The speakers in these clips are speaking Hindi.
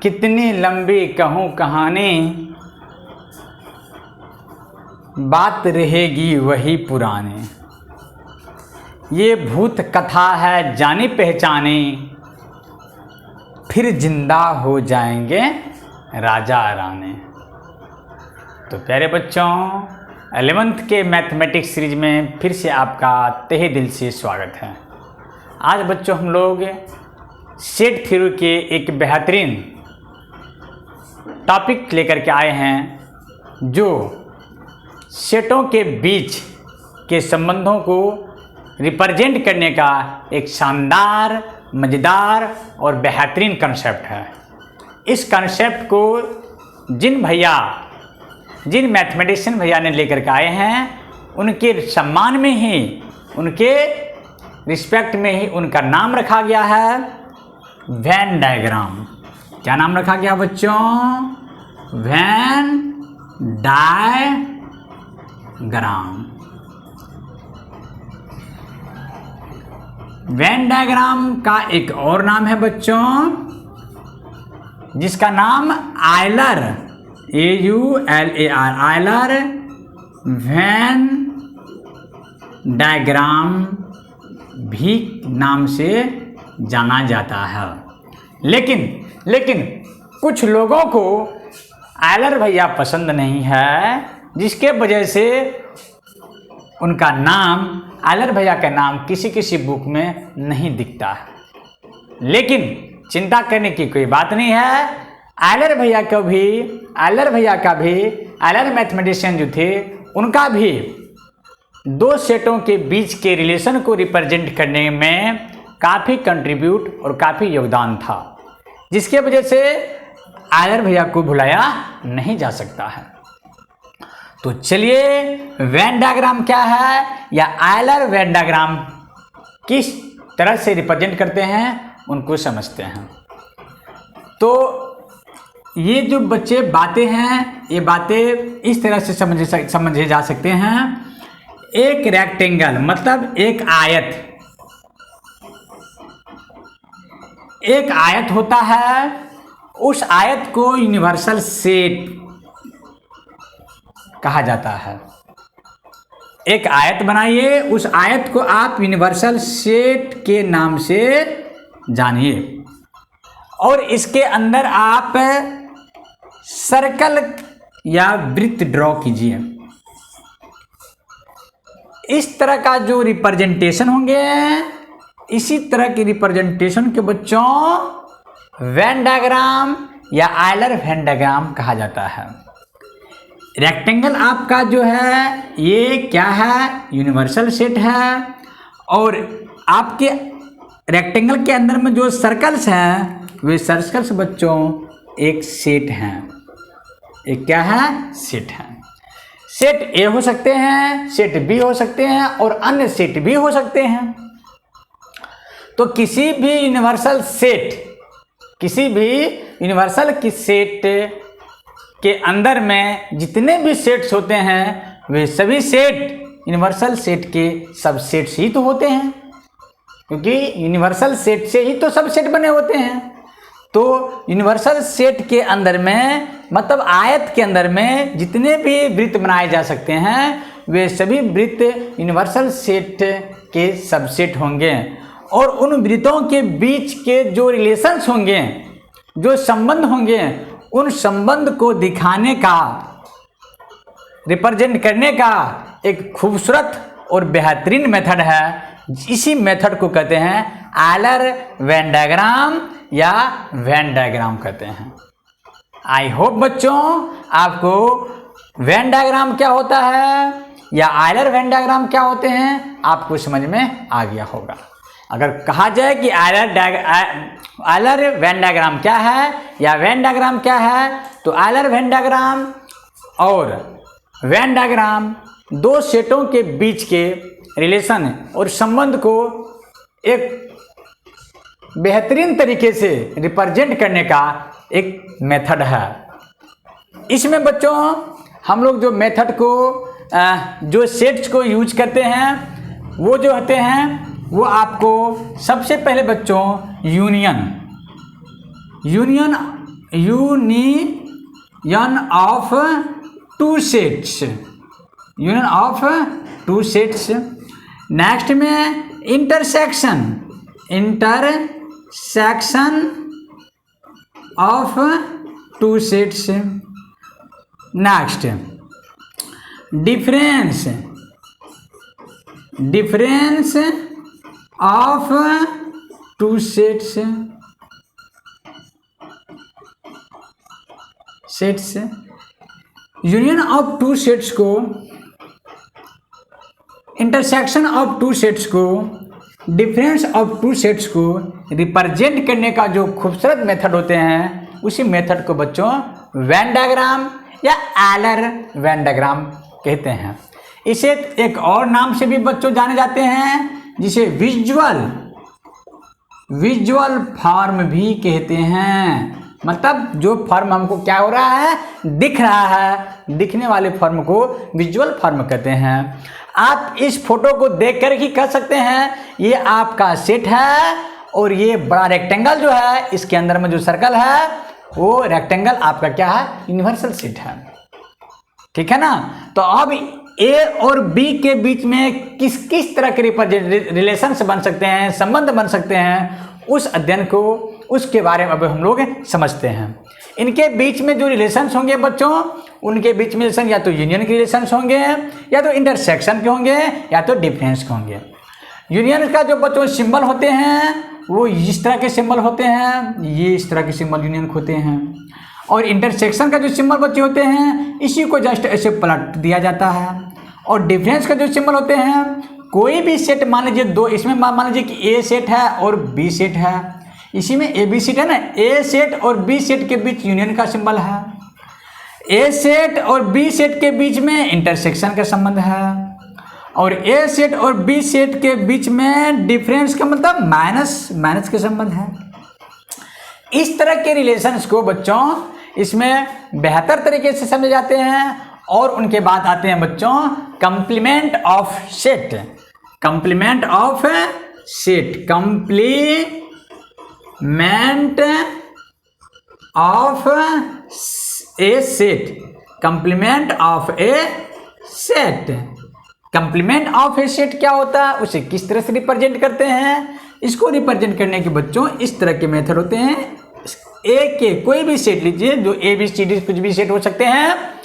कितनी लंबी कहूँ कहानी, बात रहेगी वही पुरानी। ये भूत कथा है जानी पहचानी, फिर जिंदा हो जाएंगे राजा रानी। तो प्यारे बच्चों, 11th के मैथमेटिक्स सीरीज में फिर से आपका तहे दिल से स्वागत है। आज बच्चों हम लोग सेट थ्योरी के एक बेहतरीन टॉपिक लेकर के आए हैं, जो सेटों के बीच के संबंधों को रिप्रेजेंट करने का एक शानदार, मज़ेदार और बेहतरीन कंसेप्ट है। इस कंसेप्ट को जिन मैथमेटिशियन भैया ने लेकर के आए हैं, उनके सम्मान में ही, उनके रिस्पेक्ट में ही उनका नाम रखा गया है वेन डायग्राम। क्या नाम रखा गया बच्चों? Venn diagram. वेन डायग्राम का एक और नाम है बच्चों, जिसका नाम Euler, AULAR, Euler Venn diagram भी नाम से जाना जाता है। लेकिन कुछ लोगों को आयलर भैया पसंद नहीं है, जिसके वजह से उनका नाम, आयलर भैया का नाम किसी बुक में नहीं दिखता है। लेकिन चिंता करने की कोई बात नहीं है। आयलर भैया का भी आयलर मैथमेटिशियन जो थे, उनका भी दो सेटों के बीच के रिलेशन को रिप्रेजेंट करने में काफ़ी कंट्रीब्यूट और काफ़ी योगदान था, जिसके वजह से आयलर भैया को भुलाया नहीं जा सकता है। तो चलिए, वेन डायग्राम क्या है या आयलर वेन डायग्राम किस तरह से रिप्रेजेंट करते हैं, उनको समझते हैं। तो ये जो बच्चे बातें हैं, ये बातें इस तरह से समझे जा सकते हैं। एक रेक्टेंगल मतलब एक आयत होता है, उस आयत को यूनिवर्सल सेट कहा जाता है। एक आयत बनाइए, उस आयत को आप यूनिवर्सल सेट के नाम से जानिए, और इसके अंदर आप सर्कल या वृत्त ड्रॉ कीजिए। इस तरह का जो रिप्रेजेंटेशन होंगे, इसी तरह की रिप्रेजेंटेशन के बच्चों वेन डायग्राम या आयलर वेन डायग्राम कहा जाता है। रेक्टेंगल आपका जो है, ये क्या है? यूनिवर्सल सेट है, और आपके रेक्टेंगल के अंदर में जो सर्कल्स हैं, वे सर्कल्स बच्चों एक सेट हैं। एक क्या है? सेट है। सेट ए हो सकते हैं, सेट बी हो सकते हैं, और अन्य सेट भी हो सकते हैं। तो किसी भी यूनिवर्सल की सेट के अंदर में जितने भी सेट्स होते हैं, वे सभी सेट यूनिवर्सल सेट के सबसेट्स ही तो होते हैं, क्योंकि यूनिवर्सल सेट से ही तो सबसेट बने होते हैं। तो यूनिवर्सल सेट के अंदर में, मतलब आयत के अंदर में जितने भी वृत्त बनाए जा सकते हैं, वे सभी वृत्त यूनिवर्सल सेट के सबसेट होंगे। और उन वृत्तों के बीच के जो रिलेशंस होंगे, जो संबंध होंगे, उन संबंध को दिखाने का, रिप्रेजेंट करने का एक खूबसूरत और बेहतरीन मेथड है। इसी मेथड को कहते हैं आयलर वेन डायग्राम या वेन डायग्राम कहते हैं। आई होप बच्चों आपको वेन डायग्राम क्या होता है या आयलर वेन डायग्राम क्या होते हैं, आपको समझ में आ गया होगा। अगर कहा जाए कि आयलर वेन डायग्राम क्या है या वेन डायग्राम क्या है, तो आयलर वेन डायग्राम और वेन डायग्राम दो सेटों के बीच के रिलेशन और संबंध को एक बेहतरीन तरीके से रिप्रेजेंट करने का एक मेथड है। इसमें बच्चों हम लोग जो मेथड को, जो सेट्स को यूज करते हैं, वो जो होते हैं, वो आपको सबसे पहले बच्चों union union of two sets, union of two sets. Next में intersection, intersection of two sets. Next difference, difference of two sets, sets. Union of two sets को, इंटरसेक्शन ऑफ टू सेट्स को, डिफरेंस ऑफ टू सेट्स को रिप्रेजेंट करने का जो खूबसूरत मेथड होते हैं, उसी मेथड को बच्चों वेन डायग्राम या एलर वेन डायग्राम कहते हैं। इसे एक और नाम से भी बच्चों जाने जाते हैं, जिसे विजुअल फॉर्म भी कहते हैं। मतलब जो फॉर्म हमको क्या हो रहा है, दिख रहा है, दिखने वाले फॉर्म को विजुअल फॉर्म कहते हैं। आप इस फोटो को देखकर ही कह सकते हैं ये आपका सेट है, और ये बड़ा रेक्टेंगल जो है, इसके अंदर में जो सर्कल है वो रेक्टेंगल आपका क्या है, यूनिवर्सल सेट है। ठीक है ना। तो अब ए और बी के बीच में किस किस तरह के रिलेशंस बन सकते हैं, संबंध बन सकते हैं, उस अध्ययन को, उसके बारे में अब हम लोग समझते हैं। इनके बीच में जो रिलेशंस होंगे बच्चों, उनके बीच में रिलेशन या तो यूनियन के रिलेशंस होंगे, या तो इंटरसेक्शन के होंगे, या तो डिफरेंस के होंगे। यूनियन का जो बच्चों सिंबल होते हैं वो इस तरह के सिंबल होते हैं, ये इस तरह के सिंबल यूनियन होते हैं। और इंटरसेक्शन का जो सिंबल बच्चे होते हैं, इसी को जस्ट ऐसे पलट दिया जाता है। और डिफरेंस का जो सिंबल होते हैं, कोई भी सेट मान लीजिए दो, इसमें मान लीजिए कि ए सेट है और बी सेट है, इसी में ए बी सेट है ना, ए सेट और बी सेट के बीच यूनियन का सिंबल है, ए सेट और बी सेट के बीच में इंटरसेक्शन का संबंध है, और ए सेट और बी सेट के बीच में डिफरेंस का मतलब माइनस का संबंध है। इस तरह के रिलेशंस को बच्चों इसमें बेहतर तरीके से समझे जाते हैं। और उनके बाद आते हैं बच्चों complement of set, complement of set, complement of A set, complement of A set. Complement of A set क्या होता है, उसे किस तरह से रिप्रेजेंट करते हैं, इसको रिप्रेजेंट करने के बच्चों इस तरह के मेथड होते हैं। ए के कोई भी सेट लीजिए, जो ए बी सी डी कुछ भी सेट हो सकते हैं,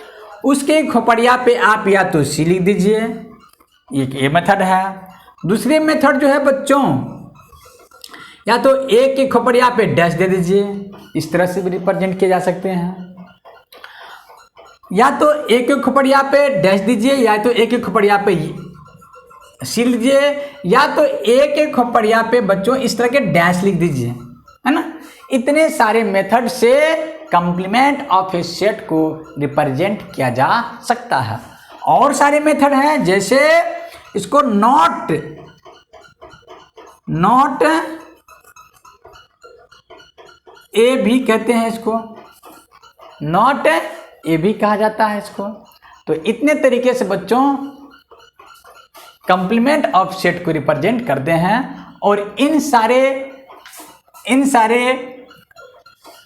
उसके खोपड़िया पे आप या तो सी लिख दीजिए, एक ए मेथड है। दूसरे मेथड जो है बच्चों, या तो ए के खोपड़िया पे डैश दे दीजिए, इस तरह से भी रिप्रेजेंट किए जा सकते हैं। या तो ए के खोपड़िया पे डैश दीजिए, या तो ए के खोपड़िया पे सी लीजिए, या तो ए के खोपड़िया पे बच्चों इस तरह के डैश लिख दीजिए, है ना। इतने सारे मेथड से कंप्लीमेंट ऑफ ए सेट को रिप्रेजेंट किया जा सकता है। और सारे मेथड हैं, जैसे इसको नॉट ए भी कहते हैं, इसको नॉट ए भी कहा जाता है इसको। तो इतने तरीके से बच्चों कंप्लीमेंट ऑफ सेट को रिप्रेजेंट करते हैं। और इन सारे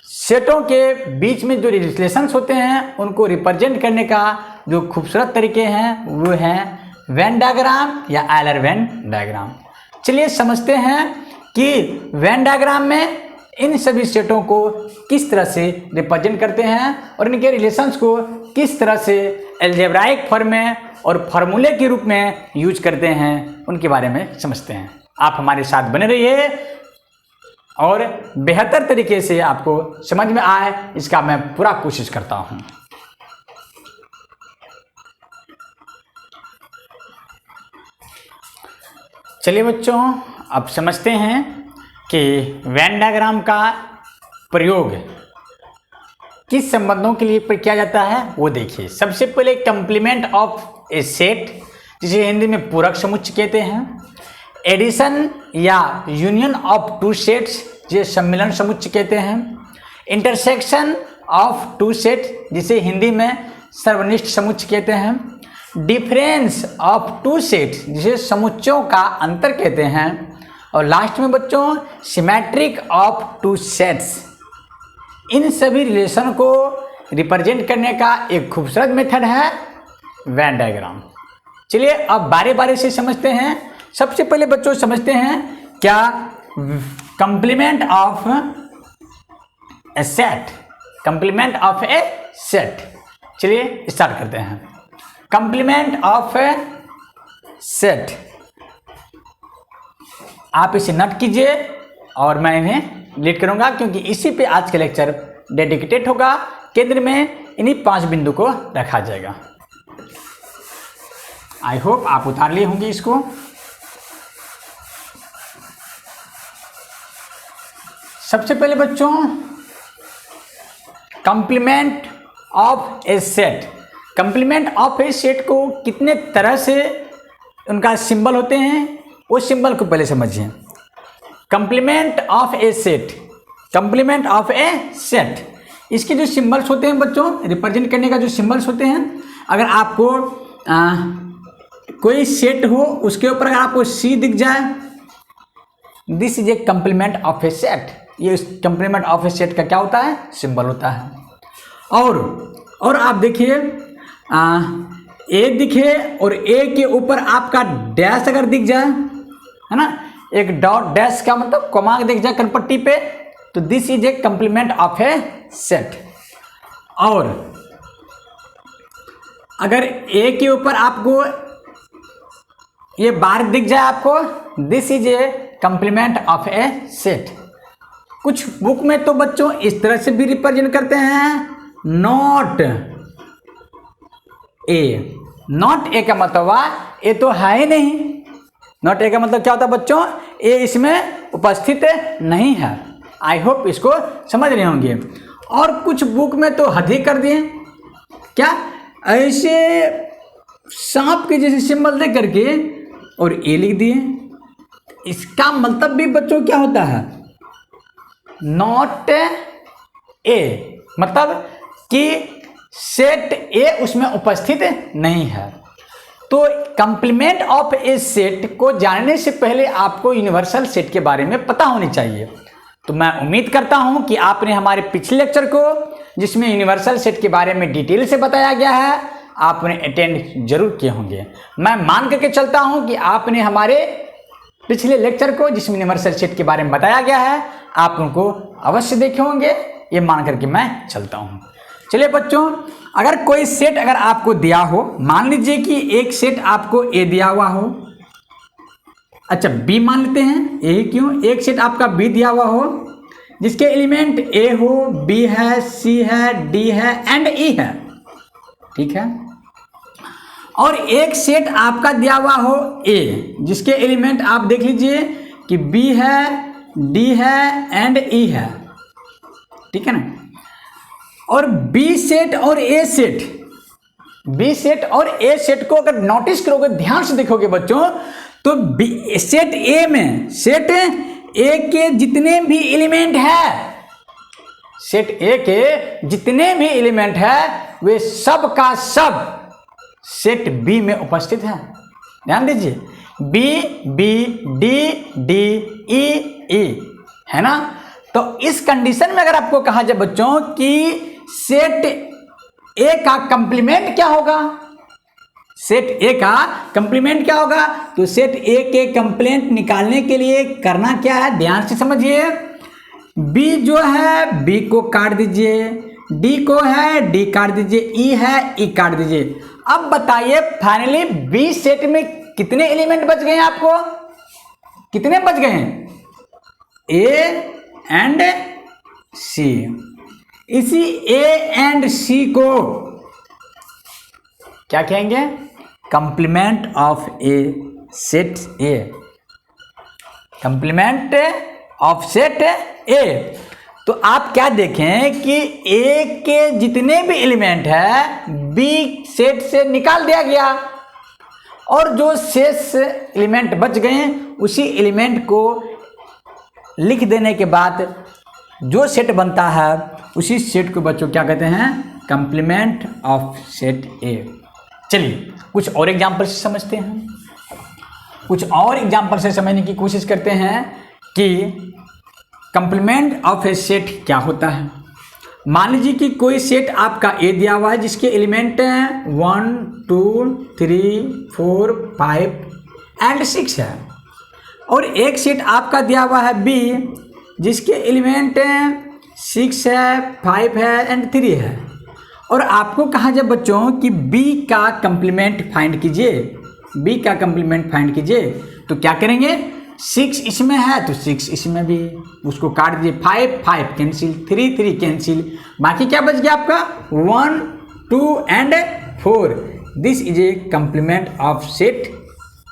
सेटों के बीच में जो रिलेशंस होते हैं, उनको रिप्रेजेंट करने का जो खूबसूरत तरीके हैं वो हैं वेन डायग्राम या एलर वेन डायग्राम। चलिए समझते हैं कि वेन डायग्राम में इन सभी सेटों को किस तरह से रिप्रेजेंट करते हैं और इनके रिलेशंस को किस तरह से अलजेब्राइक फॉर्म में और फार्मूले के रूप में यूज करते हैं, उनके बारे में समझते हैं। आप हमारे साथ बने रहिए और बेहतर तरीके से आपको समझ में आए, इसका मैं पूरा कोशिश करता हूं। चलिए बच्चों, अब समझते हैं कि वेन डायग्राम का प्रयोग किस संबंधों के लिए किया जाता है वो देखिए। सबसे पहले कंप्लीमेंट ऑफ ए सेट, जिसे हिंदी में पूरक समुच्चय कहते हैं। एडिशन या यूनियन ऑफ टू सेट्स, जिसे सम्मिलन समुच्चय कहते हैं। इंटरसेक्शन ऑफ टू सेट, जिसे हिंदी में सर्वनिष्ठ समुच्चय कहते हैं। डिफरेंस ऑफ टू सेट्स, जिसे समुच्चयों का अंतर कहते हैं। और लास्ट में बच्चों सिमेट्रिक ऑफ टू सेट्स, इन सभी रिलेशन को रिप्रेजेंट करने का एक खूबसूरत मेथड है वेन डायग्राम। चलिए अब बारी बारी से समझते हैं। सबसे पहले बच्चों समझते हैं क्या complement of A set, complement of A set. चलिए स्टार्ट करते हैं। कंप्लीमेंट ऑफ ए सेट, आप इसे नोट कीजिए और मैं इन्हें लीड करूंगा क्योंकि इसी पे आज का लेक्चर डेडिकेटेड होगा। केंद्र में इन्हीं 5 बिंदु को रखा जाएगा। आई होप आप उतार लिए होंगे इसको। सबसे पहले बच्चों complement of A set, complement of A set को कितने तरह से उनका सिंबल होते हैं वो सिंबल को पहले समझिए। Complement of A set, complement of A set, इसके जो सिंबल्स होते हैं बच्चों, रिप्रेजेंट करने का जो सिंबल्स होते हैं, अगर आपको कोई सेट हो उसके ऊपर अगर आपको सी दिख जाए, this is a complement of A set. ये कंप्लीमेंट ऑफ ए सेट का क्या होता है, सिंबल होता है। और आप देखिए ए दिखे और ए के ऊपर आपका डैश अगर दिख जाए, है ना, एक डॉट डैश का मतलब कोमा दिख जाए कनपट्टी पे, तो this is a complement of A set. और अगर ए के ऊपर आपको ये बार दिख जाए आपको, this is a complement of A set. कुछ बुक में तो बच्चों इस तरह से भी रिप्रेजेंट करते हैं, नॉट ए। नॉट ए का मतलब ए तो है ही नहीं। नॉट ए का मतलब क्या होता है बच्चों, ए इसमें उपस्थित नहीं है। आई होप इसको समझ रहे होंगे। और कुछ बुक में तो हद ही कर दिए, क्या ऐसे सांप के जैसे सिंबल दे करके और ए लिख दिए। इसका मतलब भी बच्चों क्या होता है, नॉट ए, मतलब कि सेट ए उसमें उपस्थित नहीं है। तो कंप्लीमेंट ऑफ ए सेट को जानने से पहले आपको यूनिवर्सल सेट के बारे में पता होनी चाहिए। तो मैं उम्मीद करता हूं कि आपने हमारे पिछले लेक्चर को, जिसमें यूनिवर्सल सेट के बारे में डिटेल से बताया गया है, आपने अटेंड जरूर किए होंगे। मैं मान करके चलता हूं कि आपने हमारे पिछले लेक्चर को, जिसमें यूनिवर्सल सेट के बारे में बताया गया है, आप उनको अवश्य देखे होंगे, ये मान करके मैं चलता हूं। चलिए बच्चों, अगर कोई सेट अगर आपको दिया हो, मान लीजिए कि एक सेट आपको ए दिया हुआ हो, अच्छा बी मान लेते हैं, ए क्यों, एक सेट आपका बी दिया हुआ हो जिसके एलिमेंट ए हो, बी है, सी है, डी है एंड ई है, ठीक है। और एक सेट आपका दिया हुआ हो ए जिसके एलिमेंट आप देख लीजिए कि बी है, डी है एंड ई है, ठीक है ना। और बी सेट और ए सेट, बी सेट और ए सेट को अगर नोटिस करोगे, ध्यान से देखोगे बच्चों, तो सेट ए में, सेट ए के जितने भी एलिमेंट है, सेट ए के जितने भी एलिमेंट है वे सब का सब सेट बी में उपस्थित है। ध्यान दीजिए, B B D D E E, है ना। तो इस कंडीशन में अगर आपको कहा जाए बच्चों कि सेट ए का कंप्लीमेंट क्या होगा, सेट ए का कंप्लीमेंट क्या होगा, तो सेट ए के कंप्लीमेंट निकालने के लिए करना क्या है, ध्यान से समझिए। बी जो है बी को काट दीजिए, डी को है डी काट दीजिए, ई है ई काट दीजिए। अब बताइए फाइनली बी सेट में कितने एलिमेंट बच गए हैं, आपको कितने बच गए हैं, ए एंड सी। इसी ए एंड सी को क्या कहेंगे, complement of A set A, complement of set ए। तो आप क्या देखें कि ए के जितने भी एलिमेंट है बी सेट से निकाल दिया गया और जो शेष एलिमेंट बच गए उसी एलिमेंट को लिख देने के बाद जो सेट बनता है उसी सेट को बच्चों क्या कहते हैं, कंप्लीमेंट ऑफ सेट ए। चलिए कुछ और एग्जाम्पल से समझते हैं, कुछ और एग्जाम्पल से समझने की कोशिश करते हैं कि कंप्लीमेंट ऑफ ए सेट क्या होता है। मान लीजिए कि कोई सेट आपका ए दिया हुआ है जिसके एलिमेंट हैं 1 2 3 4 5 एंड 6 है, और एक सेट आपका दिया हुआ है बी जिसके एलिमेंट हैं 6 है 5 है एंड 3 है, और आपको कहा जाए बच्चों कि बी का कंप्लीमेंट फाइंड कीजिए, बी का कंप्लीमेंट फाइंड कीजिए। तो क्या करेंगे, 6 इसमें है तो 6 इसमें भी, उसको काट दीजिए, 5 5 कैंसिल, 3 3 कैंसिल, बाकी क्या बच गया आपका 1 2 and 4। This is a complement of set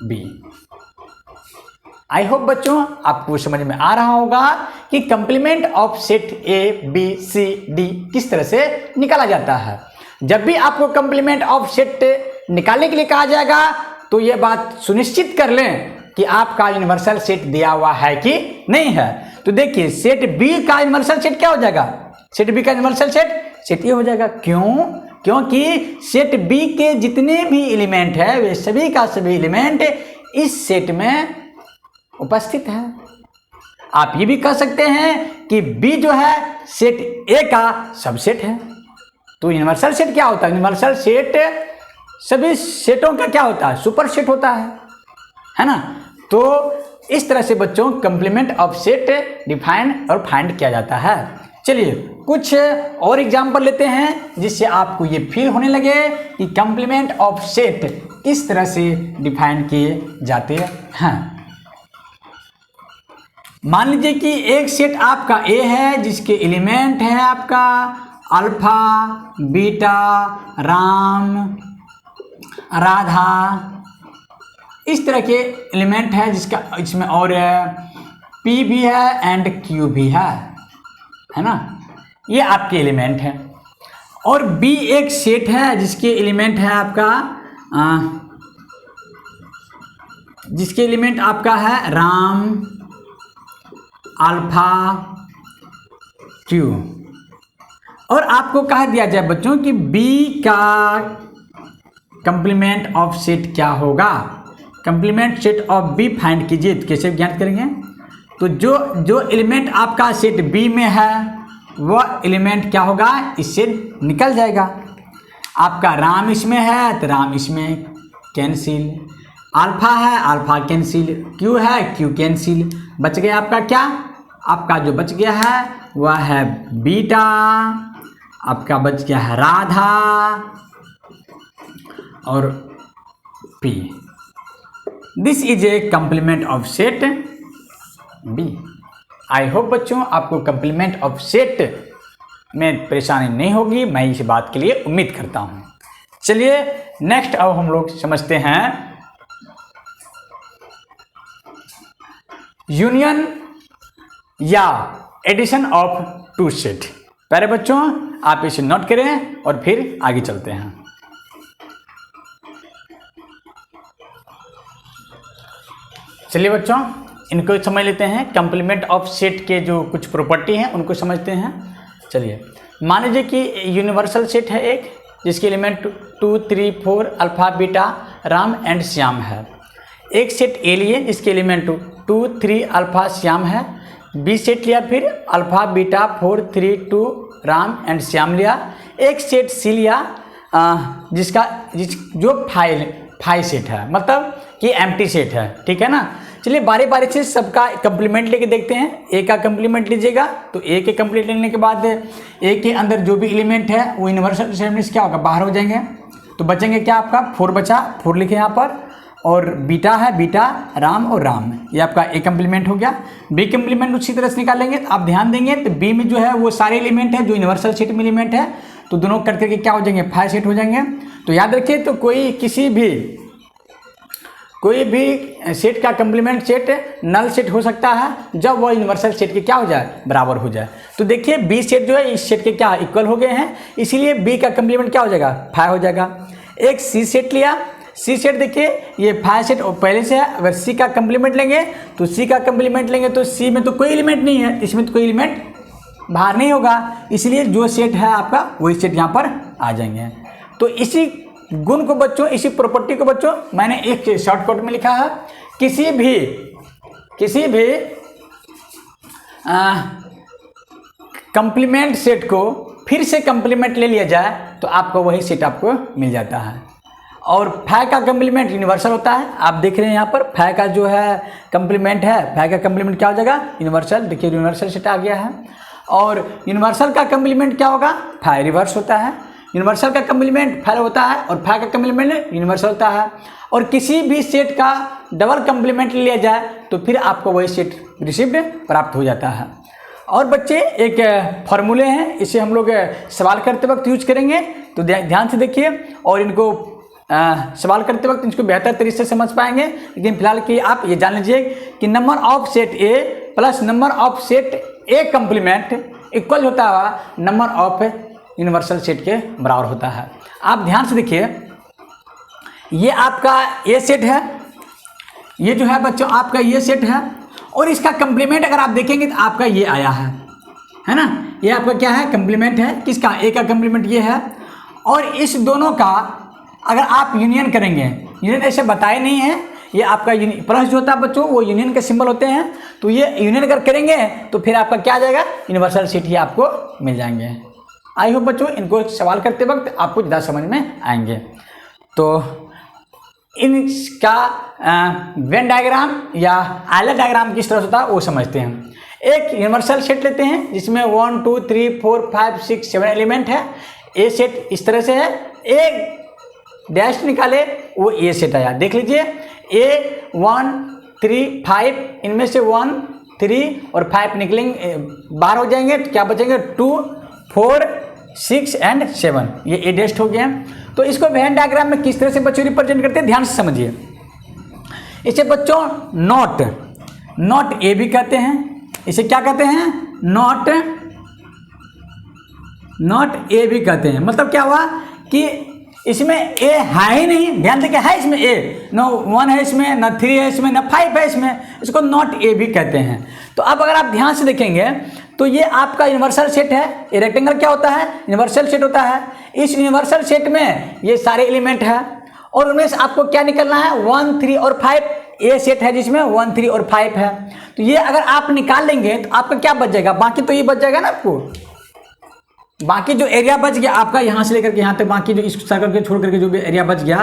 B. I hope बच्चों आपको समझ में आ रहा होगा कि complement of set A B C D किस तरह से निकाला जाता है। जब भी आपको कंप्लीमेंट ऑफ सेट निकालने के लिए कहा जाएगा तो यह बात सुनिश्चित कर लें कि आपका यूनिवर्सल सेट दिया हुआ है कि नहीं है। तो देखिए सेट बी का यूनिवर्सल सेट क्या हो जाएगा, सेट बी का यूनिवर्सल सेट ये हो जाएगा। क्यों? क्योंकि सेट बी के जितने भी एलिमेंट है वे सभी का सभी एलिमेंट इस सेट में उपस्थित है। आप ये भी कह सकते हैं कि बी जो है सेट ए का सबसेट है। तो यूनिवर्सल सेट क्या होता है, यूनिवर्सल सेट सभी सेटों का क्या होता है, सुपर सेट होता है ना। तो इस तरह से बच्चों कंप्लीमेंट ऑफ सेट डिफाइन और फाइंड किया जाता है। चलिए कुछ और एग्जांपल लेते हैं जिससे आपको ये फील होने लगे कि कंप्लीमेंट ऑफ सेट किस तरह से डिफाइन किए जाते हैं। मान लीजिए कि एक सेट आपका ए है जिसके एलिमेंट है आपका अल्फा बीटा राम राधा, इस तरह के एलिमेंट है जिसका इसमें और पी भी है एंड क्यू भी है ना, ये आपके एलिमेंट है। और बी एक सेट है जिसके एलिमेंट है आपका जिसके एलिमेंट आपका है राम अल्फा क्यू, और आपको कहा दिया जाए बच्चों कि बी का कंप्लीमेंट ऑफ सेट क्या होगा। Complement set of B find कीजिए। तो कैसे ज्ञात करेंगे, तो जो एलिमेंट आपका सेट बी में है वह एलिमेंट क्या होगा, इससे निकल जाएगा। आपका राम इसमें है तो राम इसमें कैंसिल, अल्फा है अल्फा कैंसिल, क्यू है क्यू कैंसिल, बच गया आपका क्या, आपका जो बच गया है वह है बीटा, आपका बच गया है राधा और P. This is a complement of set B. I hope बच्चों आपको कंप्लीमेंट ऑफ सेट में परेशानी नहीं होगी, मैं इस बात के लिए उम्मीद करता हूं। चलिए नेक्स्ट अब हम लोग समझते हैं यूनियन या एडिशन ऑफ टू सेट। प्यारे बच्चों आप इसे नोट करें और फिर आगे चलते हैं। चलिए बच्चों इनको समझ लेते हैं। कंप्लीमेंट ऑफ सेट के जो कुछ प्रॉपर्टी हैं उनको समझते हैं। चलिए मान लीजिए कि यूनिवर्सल सेट है एक जिसके element 2 3 4 alpha beta Ram and Shyam है। एक सेट ए लिए जिसके एलिमेंट 2 3 अल्फा श्याम है। बी सेट लिया फिर alpha beta 4 3 2 Ram and Shyam लिया। एक सेट सी लिया जो फाइव सेट है, मतलब कि एम्प्टी सेट है, ठीक है ना। चलिए बारी बारी से सबका कंप्लीमेंट लेके देखते हैं। ए का कंप्लीमेंट लीजिएगा तो ए के कंप्लीमेंट लेने के बाद ए के अंदर जो भी एलिमेंट है वो यूनिवर्सल सेट में क्या होगा, बाहर हो जाएंगे। तो बचेंगे क्या, आपका 4 बचा, 4 लिखे यहाँ पर, और बीटा है बीटा राम और राम, ये आपका ए कंप्लीमेंट हो गया। बी कंप्लीमेंट उसी तरह से निकालेंगे। तो आप ध्यान देंगे तो बी में जो है वो सारे एलिमेंट है जो यूनिवर्सल सेट में एलिमेंट है, तो दोनों कट करके क्या हो जाएंगे, 5 सेट हो जाएंगे। तो याद रखिए तो कोई भी सेट का कंप्लीमेंट सेट नल सेट हो सकता है जब वह यूनिवर्सल सेट के क्या हो जाए, बराबर हो जाए। तो देखिए बी सेट जो है इस सेट के क्या इक्वल हो गए हैं, इसीलिए बी का कंप्लीमेंट क्या हो जाएगा, 5 हो जाएगा। एक सी सेट लिया, सी सेट देखिए ये 5 सेट पहले से है। अगर सी का कंप्लीमेंट लेंगे तो सी का कंप्लीमेंट लेंगे तो सी में तो कोई एलिमेंट नहीं है, इसमें तो कोई एलिमेंट बाहर नहीं होगा, इसलिए जो सेट है आपका वही सेट यहाँ पर आ जाएंगे। तो इसी गुण को बच्चों, इसी प्रॉपर्टी को बच्चों मैंने एक शॉर्टकट में लिखा है। किसी भी कंप्लीमेंट सेट को फिर से कंप्लीमेंट ले लिया जाए तो आपको वही सेट आपको मिल जाता है। और फाइ का कंप्लीमेंट यूनिवर्सल होता है। आप देख रहे हैं यहाँ पर फाइ का जो है कंप्लीमेंट है, फाइ का कंप्लीमेंट क्या हो जाएगा? यूनिवर्सल। देखिए यूनिवर्सल सेट आ गया है। और यूनिवर्सल का कंप्लीमेंट क्या होगा? फाइ रिवर्स होता है। यूनिवर्सल का कंप्लीमेंट फाइ होता है और फाइ का कंप्लीमेंट यूनिवर्सल होता है। और किसी भी सेट का डबल कंप्लीमेंट लिया जाए तो फिर आपको वही सेट रिसीव्ड प्राप्त हो जाता है। और बच्चे एक फॉर्मूले हैं, इसे हम लोग सवाल करते वक्त यूज करेंगे, तो ध्यान से देखिए और इनको सवाल करते वक्त इसको बेहतर तरीके से समझ पाएंगे। लेकिन फिलहाल कि आप ये जान लीजिए कि number of set A plus number of set A complement equal होता है नंबर ऑफ यूनिवर्सल सेट के बराबर होता है। आप ध्यान से देखिए, ये आपका ए सेट है, ये जो है बच्चों आपका ये सेट है, और इसका कंप्लीमेंट अगर आप देखेंगे तो आपका ये आया है ना? ये आपका क्या है? कंप्लीमेंट है। किसका? ए का कंप्लीमेंट ये है। और इस दोनों का अगर आप यूनियन करेंगे, यूनियन ऐसे बताए नहीं है, ये आपका प्लस जो होता है बच्चों वो यूनियन के सिंबल होते हैं, तो ये यूनियन अगर करेंगे तो फिर आपका क्या आ जाएगा? यूनिवर्सल सेट ही आपको मिल जाएंगे। आई होप बच्चों इनको सवाल करते वक्त आपको ज़्यादा समझ में आएंगे। तो इनका वेन डायग्राम या आयलर डायग्राम किस तरह से होता है वो समझते हैं। एक यूनिवर्सल सेट लेते हैं जिसमें 1 2 3 4 5 6 7 एलिमेंट है। ए सेट इस तरह से है, एक डैश निकाले वो ए सेट आया। देख लीजिए ए 1 3 5, इनमें से 1 3 और 5 निकलेंगे, बाहर हो जाएंगे तो क्या बचेंगे? 2 4 6 एंड 7, ये ए डैश हो गया। तो इसको वेन डायग्राम में किस तरह से बच्चों रिप्रेजेंट करते हैं ध्यान से समझिए। इसे बच्चों नॉट ए भी कहते हैं। इसे क्या कहते हैं? नॉट ए भी कहते हैं। मतलब क्या हुआ कि इसमें ए है ही नहीं, ध्यान देखिए, है इसमें ए, न 1 है इसमें, न 3 है इसमें, न 5 है इसमें, इसको नॉट ए भी कहते हैं। तो अब अगर आप ध्यान से देखेंगे तो ये आपका यूनिवर्सल सेट है। ये रेक्टेंगल क्या होता है? यूनिवर्सल सेट होता है। इस यूनिवर्सल सेट में ये सारे एलिमेंट है और उनमें से आपको क्या निकलना है? 1 3 और 5। ए सेट है जिसमें 1 3 और 5 है, तो ये अगर आप निकाल लेंगे तो आपका क्या बच जाएगा? बाकी तो ये बच जाएगा ना आपको, बाकी जो एरिया बच गया आपका यहाँ से लेकर के यहाँ तक, बाकी जो इस सर्कल के छोड़ करके जो भी एरिया बच गया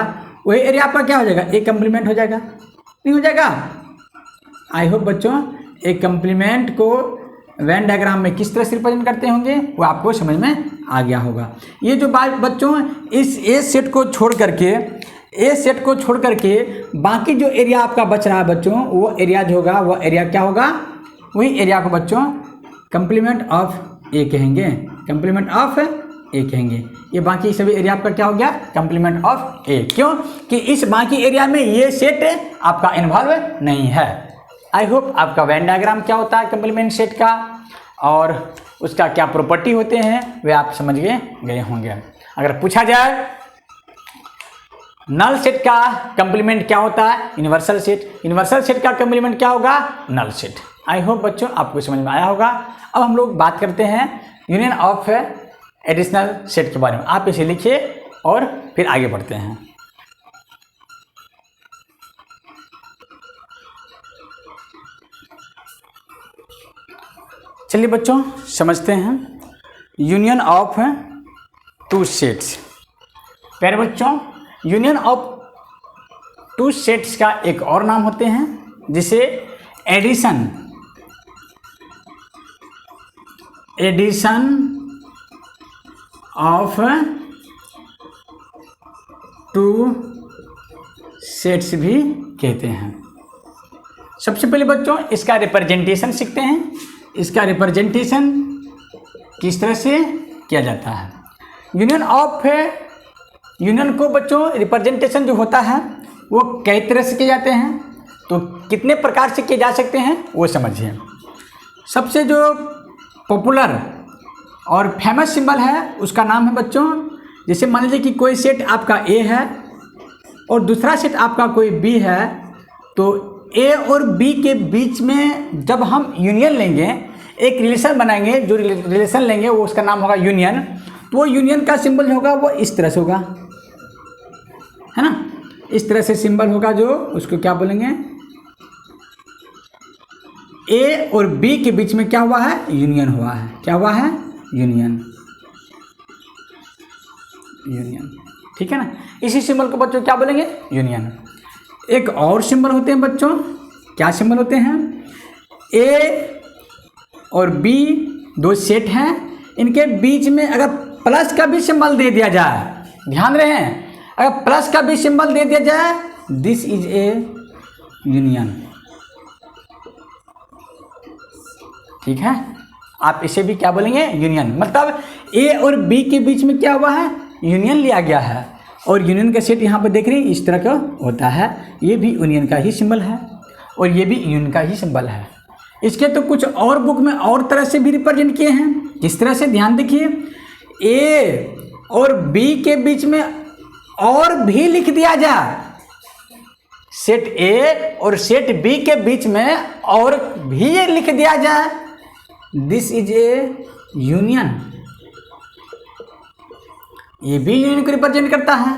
वही एरिया आपका क्या हो जाएगा? एक कंप्लीमेंट हो जाएगा, नहीं हो जाएगा? आई होप बच्चों एक कंप्लीमेंट को वेन डायग्राम में किस तरह से रिप्रेजेंट करते होंगे वो आपको समझ में आ गया होगा। ये जो बात बच्चों इस ए सेट को छोड़ करके बाकी जो एरिया आपका बच रहा है बच्चों, वो एरिया जो होगा वो एरिया क्या होगा? वही एरिया को बच्चों कंप्लीमेंट ऑफ ए कहेंगे, कंप्लीमेंट ऑफ ए कहेंगे। ये बाकी सभी एरिया आपका क्या हो गया? कंप्लीमेंट ऑफ ए। क्यों? कि इस बाकी एरिया में ये सेट आपका इन्वॉल्व नहीं है। आई होप आपका वेन डायग्राम क्या होता है कंप्लीमेंट सेट का और उसका क्या प्रॉपर्टी होते हैं वे आप समझ गए होंगे। अगर पूछा जाए नल सेट का कंप्लीमेंट क्या होता है? Universal set. यूनिवर्सल सेट का कंप्लीमेंट क्या होगा? Null set. आई होप बच्चों आपको समझ में आया होगा। अब हम लोग बात करते हैं यूनियन ऑफ एडिशनल सेट के बारे में। आप इसे लिखिए और फिर आगे बढ़ते हैं। चलिए बच्चों समझते हैं यूनियन ऑफ टू सेट्स। प्यारे बच्चों यूनियन ऑफ टू सेट्स का एक और नाम होते हैं जिसे एडिशन ऑफ टू सेट्स भी कहते हैं। सबसे पहले बच्चों इसका रिप्रेजेंटेशन सीखते हैं। इसका रिप्रेजेंटेशन किस तरह से किया जाता है? यूनियन को बच्चों रिप्रेजेंटेशन जो होता है वो कई तरह से किए जाते हैं। तो कितने प्रकार से किए जा सकते हैं वो समझिए। सबसे जो पॉपुलर और फेमस सिंबल है उसका नाम है बच्चों, जैसे मान लीजिए कि कोई सेट आपका ए है और दूसरा सेट आपका कोई बी है, तो ए और बी के बीच में जब हम यूनियन लेंगे, एक रिलेशन बनाएंगे, जो रिलेशन लेंगे वो उसका नाम होगा यूनियन। तो वो यूनियन का सिंबल जो होगा वो इस तरह से होगा, है ना? इस तरह से सिंबल होगा जो उसको क्या बोलेंगे? ए और बी के बीच में क्या हुआ है? यूनियन हुआ है। क्या हुआ है? यूनियन। यूनियन, ठीक है ना। इसी सिंबल को बच्चों क्या बोलेंगे, यूनियन। एक और सिंबल होते हैं बच्चों, क्या सिंबल होते हैं, ए और बी दो सेट हैं, इनके बीच में अगर प्लस का भी सिंबल दे दिया जाए, ध्यान रहे हैं, अगर प्लस का भी सिंबल दे दिया जाए, दिस इज ए यूनियन, ठीक है। आप इसे भी क्या बोलेंगे, यूनियन। मतलब ए और बी के बीच में क्या हुआ है, यूनियन लिया गया है, और यूनियन का सेट यहाँ पर देख रहे हैं इस तरह का होता है, ये भी यूनियन का ही सिंबल है और ये भी यूनियन का ही सिंबल है। इसके तो कुछ और बुक में और तरह से भी रिप्रेजेंट किए हैं, किस तरह से, ध्यान देखिए, ए और बी के बीच में और भी लिख दिया जाए, सेट ए और सेट बी के बीच में और भी ये लिख दिया जाए, दिस इज ए यूनियन, ये भी यूनियन को रिप्रेजेंट करता है,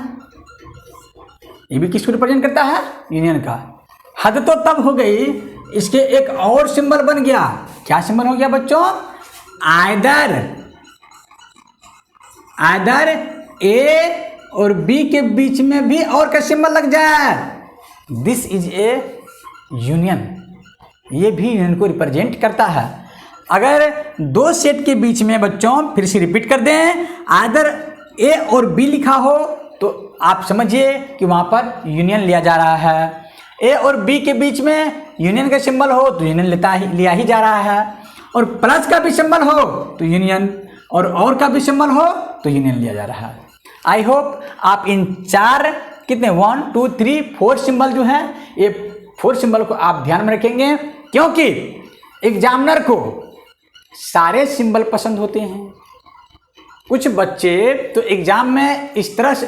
ये भी किसको रिप्रेजेंट करता है, यूनियन का। हद तो तब हो गई, इसके एक और सिंबल बन गया, क्या सिंबल हो गया बच्चों, आइदर ए और बी के बीच में भी और का सिंबल लग जाए, दिस इज ए यूनियन, ये भी यूनियन को रिप्रेजेंट करता है। अगर दो सेट के बीच में बच्चों, फिर से रिपीट कर दें, आइदर ए और बी लिखा हो तो आप समझिए कि वहाँ पर यूनियन लिया जा रहा है, ए और बी के बीच में यूनियन का सिंबल हो तो यूनियन लिया ही जा रहा है, और प्लस का भी सिंबल हो तो यूनियन, और का भी सिंबल हो तो यूनियन लिया जा रहा है। आई होप आप इन चार कितने 1 2 3 4 सिंबल जो है, ये 4 सिंबल को आप ध्यान में रखेंगे, क्योंकि एग्जामिनर को सारे सिंबल पसंद होते हैं। कुछ बच्चे तो एग्जाम में इस तरह से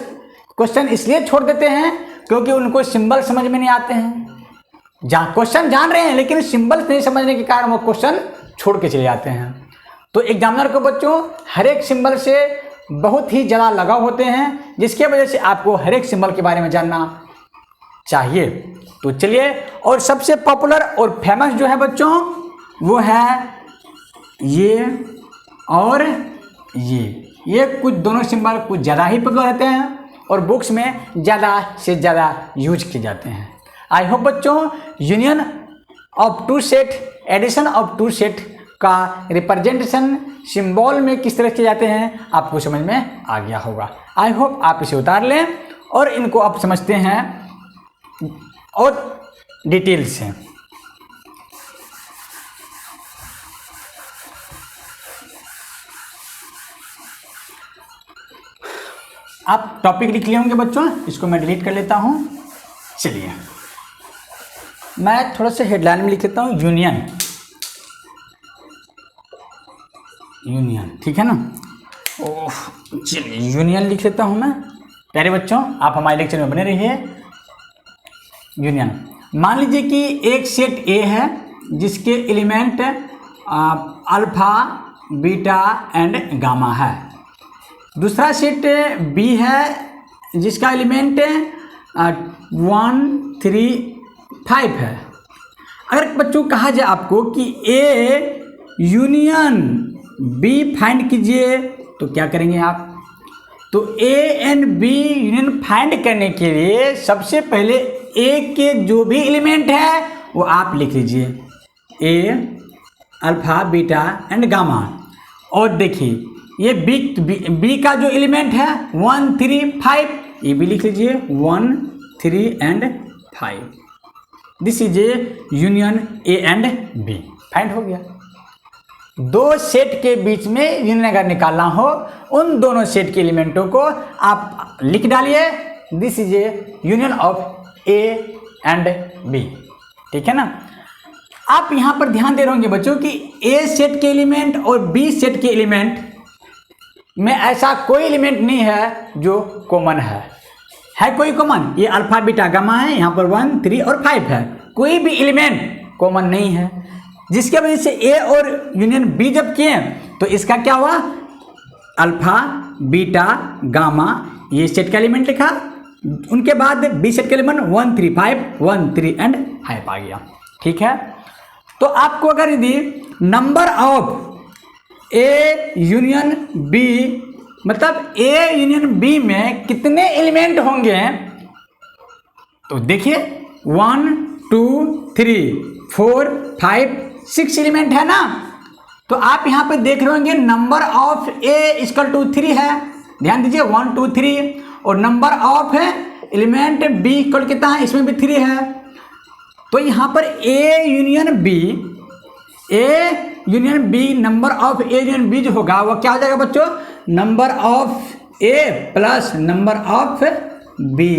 क्वेश्चन इसलिए छोड़ देते हैं क्योंकि उनको सिंबल समझ में नहीं आते हैं, जहाँ क्वेश्चन जान रहे हैं लेकिन सिंबल नहीं समझने के कारण वो क्वेश्चन छोड़ के चले जाते हैं। तो एग्जामिनर को बच्चों हर एक सिंबल से बहुत ही ज़्यादा लगाव होते हैं, जिसके वजह से आपको हर एक सिंबल के बारे में जानना चाहिए। तो चलिए, और सबसे पॉपुलर और फेमस जो है बच्चों वो है ये और ये कुछ दोनों सिंबल कुछ ज़्यादा ही पॉपुलर रहते हैं और बुक्स में ज़्यादा से ज़्यादा यूज किए जाते हैं। आई होप बच्चों union of two set, addition of two set का रिप्रेजेंटेशन सिंबल में किस तरह किए जाते हैं आपको समझ में आ गया होगा। आई होप आप इसे उतार लें और इनको आप समझते हैं और डिटेल से। आप टॉपिक लिख लिए होंगे बच्चों, इसको मैं डिलीट कर लेता हूं। चलिए मैं थोड़ा सा हेडलाइन में लिख लेता हूं, यूनियन, ठीक है ना। ओह चलिए यूनियन लिख लेता हूं मैं। प्यारे बच्चों आप हमारे लेक्चर में बने रहिए। यूनियन, मान लीजिए कि एक सेट ए है जिसके element alpha, beta and gamma है। दूसरा सेट बी है जिसका एलिमेंट 1 3 5 है। अगर बच्चों कहा जाए आपको कि ए यूनियन बी फाइंड कीजिए तो क्या करेंगे आप? तो A and B union find करने के लिए सबसे पहले ए के जो भी एलिमेंट है वो आप लिख लीजिए, ए अल्फा बीटा एंड गामा। और देखिए ये बी का जो एलिमेंट है 1 3 5, ये भी लिख लीजिए 1 3 and 5। This is a union A and B. Find हो गया। दो सेट के बीच में यूनियन अगर निकालना हो उन दोनों सेट के एलिमेंटों को आप लिख डालिए, this is a union of A and B. ठीक है ना। आप यहां पर ध्यान दे रहे होंगे बच्चों कि ए सेट के एलिमेंट और बी सेट के एलिमेंट में ऐसा कोई एलिमेंट नहीं है जो कॉमन है कोई कॉमन? ये अल्फा बीटा गामा है, यहाँ पर 1 3 और 5 है, कोई भी एलिमेंट कॉमन नहीं है, जिसके वजह से ए और यूनियन बी जब किए तो इसका क्या हुआ? अल्फा बीटा गामा ये सेट का एलिमेंट लिखा, उनके बाद बी सेट का एलिमेंट 1 3 5 1 3 एंड 5 आ गया। ठीक है। तो आपको अगर यदि number of A union B मतलब ए यूनियन बी में कितने एलिमेंट होंगे, तो देखिए 1 2 3 4 5 6 एलिमेंट है ना। तो आप यहाँ पे देख रहे होंगे number of A equal to 3 है, ध्यान दीजिए 1 2 3, और number of element B equal कितना है, इसमें भी 3 है। तो यहाँ पर A union B number of A union B जो होगा वो क्या हो जाएगा बच्चों, number of A plus number of B.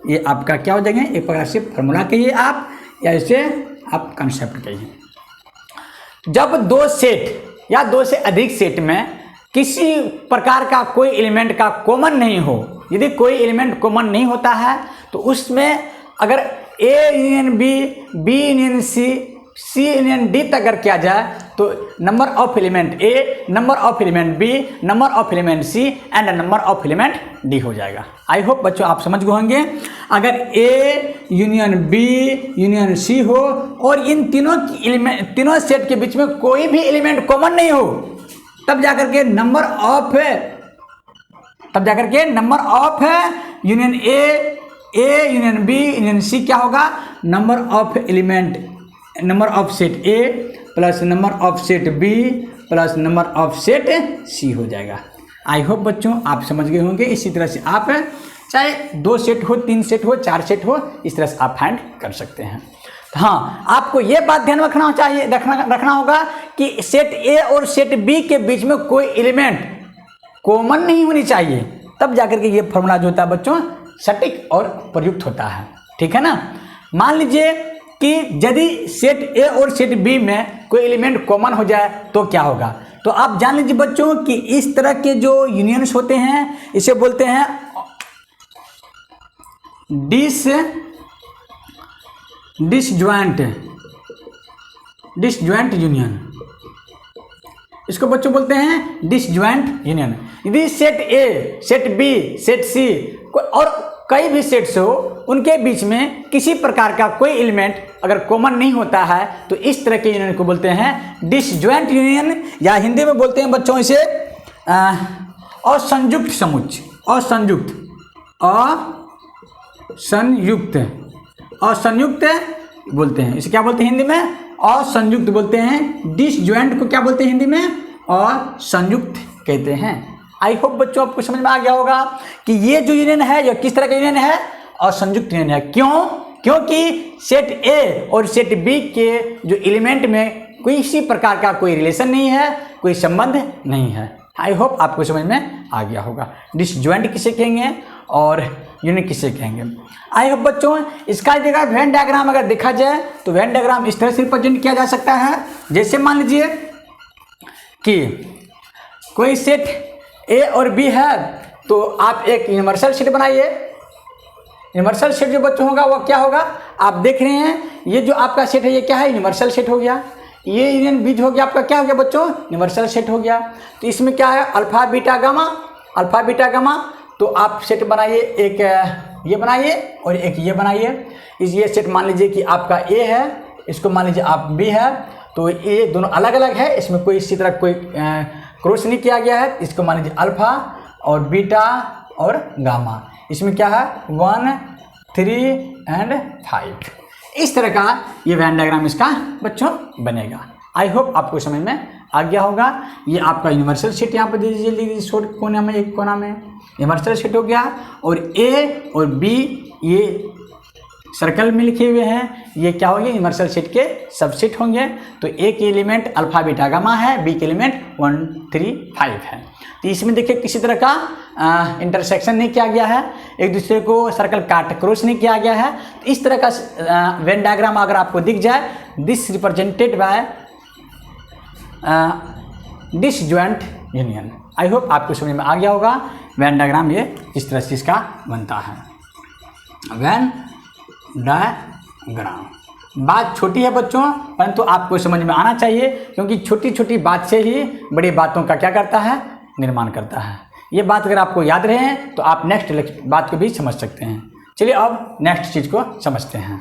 ये आपका क्या हो जाएगा, एक प्रकार से फॉर्मूला कहिए आप या इसे आप कंसेप्ट कहिए। जब दो सेट या दो से अधिक सेट में किसी प्रकार का कोई एलिमेंट का कॉमन नहीं हो, यदि कोई एलिमेंट कॉमन नहीं होता है तो उसमें अगर A union B, B union C, C union D तक अगर किया जाए तो number of element A, number of element B, number of element C and number of element D हो जाएगा। आई होप बच्चों आप समझ गए होंगे। अगर A union B union C हो और इन तीनों सेट के बीच में कोई भी एलिमेंट कॉमन नहीं हो, तब जाकर के number of union A union B union C क्या होगा, number of element, number of set A plus number of set B plus number of set C हो जाएगा। आई होप बच्चों आप समझ गए होंगे। इसी तरह से आप चाहे 2 सेट हो, 3 सेट हो, 4 सेट हो, इस तरह से आप फाइंड कर सकते हैं। हाँ, आपको ये बात ध्यान रखना होगा कि सेट ए और सेट बी के बीच में कोई एलिमेंट कॉमन नहीं होनी चाहिए, तब जाकर के ये फॉर्मूला जो होता है बच्चों सटीक और प्रयुक्त होता है। ठीक है ना। मान लीजिए कि यदि सेट ए और सेट बी में कोई एलिमेंट कॉमन हो जाए तो क्या होगा, तो आप जान लीजिए बच्चों कि इस तरह के जो यूनियंस होते हैं इसे बोलते हैं डिसजॉइंट यूनियन। इसको बच्चों बोलते हैं डिसजॉइंट यूनियन। यदि set A, set B, set C और कई भी सेट्स हो, उनके बीच में किसी प्रकार का कोई एलिमेंट अगर कॉमन नहीं होता है तो इस तरह के यूनियन को बोलते हैं डिसजॉइंट यूनियन, या हिंदी में बोलते हैं बच्चों इसे असंयुक्त समुच्चय। असंयुक्त बोलते हैं, इसे क्या बोलते हैं हिंदी में, असंयुक्त बोलते हैं। डिसजॉइंट को क्या बोलते हैं हिंदी में, असंयुक्त कहते हैं। आई होप बच्चों आपको समझ में आ गया होगा कि ये जो यूनियन है यह किस तरह का यूनियन है, असंयुक्त यूनियन है। क्यों? क्योंकि सेट ए और सेट बी के जो एलिमेंट में किसी प्रकार का कोई रिलेशन नहीं है, कोई संबंध नहीं है। आई होप आपको समझ में आ गया होगा। डिसजॉइंट किसे कहेंगे और यूनियन किसे कहेंगे। आई होप बच्चों इसका जगह वेन डायग्राम अगर देखा जाए तो वेन डायग्राम इस तरह से रिप्रेजेंट किया जा सकता है। जैसे मान लीजिए कि कोई सेट ए और बी है तो आप एक यूनिवर्सल सेट बनाइए। यूनिवर्सल सेट जो बच्चों होगा वो क्या होगा, आप देख रहे हैं ये जो आपका सेट है ये क्या है, यूनिवर्सल सेट हो गया। ये यूनियन बी हो गया आपका क्या हो गया बच्चों, यूनिवर्सल सेट हो गया। तो इसमें क्या है, अल्फा बीटा गामा। तो आप सेट बनाइए, एक ये बनाइए और एक ये बनाइए। ये सेट मान लीजिए कि आपका ए है, इसको मान लीजिए आप बी है, तो ये दोनों अलग अलग है, इसमें कोई इसी तरह कोई क्रॉस नहीं किया गया है। इसको मान लीजिए अल्फा और बीटा और गामा। इसमें क्या है 1 3 एंड 5। इस तरह का ये वेन डायग्राम इसका बच्चों बनेगा। आई होप आपको समझ में आ गया होगा। ये आपका यूनिवर्सल सेट यहाँ पर दे दीजिए शॉर्ट कोने में, एक कोना में यूनिवर्सल सेट हो गया। और ए और बी ये सर्कल में लिखे हुए हैं, ये क्या होंगे, यूनिवर्सल सेट के सबसेट होंगे। तो ए के एलिमेंट अल्फा बीटा गामा है, बी के एलिमेंट 1 3 5 है। तो इसमें देखिए किसी तरह का इंटरसेक्शन नहीं किया गया है, एक दूसरे को सर्कल काट क्रॉस नहीं किया गया है। तो इस तरह का वेन डायग्राम अगर आपको दिख जाए, this represented by disjoint union. I hope आपको समझ में आ गया होगा वेन डायग्राम ये किस तरह से इसका बनता है। वेन डायग्राम बात छोटी है बच्चों, परंतु आपको समझ में आना चाहिए, क्योंकि छोटी छोटी बात से ही बड़ी बातों का क्या करता है, निर्माण करता है। ये बात अगर आपको याद रहे तो आप नेक्स्ट बात को भी समझ सकते हैं। चलिए अब नेक्स्ट चीज़ को समझते हैं।